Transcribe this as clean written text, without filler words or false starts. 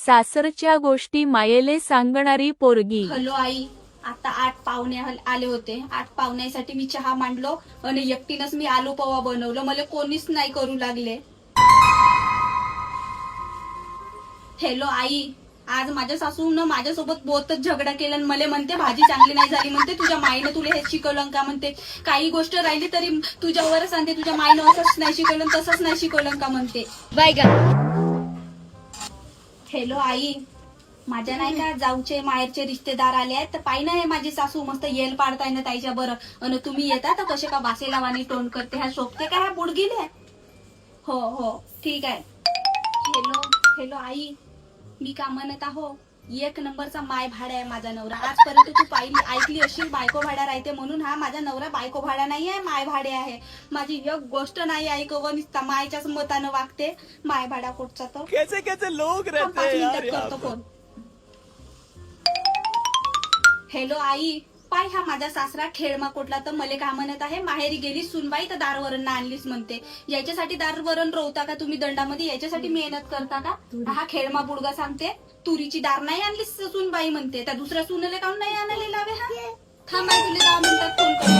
सासरच्या गोष्टी मायेले सांगणारी पोरगी. हॅलो आई, आता 8 पाहुणे आले होते. 8 पाहुण्यासाठी मी चहा मांडलो आणि एकटीनच मी आलू पोहा बनवलं. मला कोणीच नाही करू लागले. हॅलो आई, आज माझ्या सासूनं माझ्यासोबत बहुतच झगडा केला आणि मला म्हणते भाजी चांगली नाही झाली. म्हणते तुझ्या माईनं तुला हे शिकवलं का. म्हणते काही गोष्ट राहिली तरी तुझ्यावरच सांगते, तुझ्या माईनं असंच नाही शिकवलं तसंच नाही शिकवलं का म्हणते. बाय का. हॅलो आई, माझ्या नाही का जाऊचे माहेरचे रिश्तेदार आले आहेत, तर पाहिजे आहे माझी सासू मस्त येल पाडताय ना ताईच्या बरं. आणि तुम्ही येता तर कसे का बासेला वाणी तोंड करते. ह्या शोभते का ह्या बुडगीले. हो हो ठीक आहे. हॅलो हॅलो आई, मी का म्हणत आहो, 1 नंबरचा माय भाडा आहे माझा नवरा. आजपर्यंत तू पाहिली ऐकली अशी बायको भाड्या राहते म्हणून. हा माझा नवरा बायको भाडा नाही आहे, माय भाडे आहे. माझी एक गोष्ट नाही ऐकव, नुसता मायच्याच मतानं वागते. माय भाडा कुठचा तो कैसे कैसे लोग रहते 5 हैं यार मिनिटात यहाँ करतो पे। फोन. हॅलो आई, पाय हा माझा सासरा खेळमा कोटला तर मले काय म्हणत आहे, माहेरी गेली सुनबाई तर दारवरण आणलीस म्हणते. याच्यासाठी दारवरण रोवता का तुम्ही दंडामध्ये, याच्यासाठी मेहनत करता का. हा खेळमा बुडगा सांगते तुरीची दार नाही आणलीस सुनबाई म्हणते. त्या दुसऱ्या सुनेले काऊन नाही आणायला लावे. हा थांबा, तुला 10 मिनिटात फोन कर.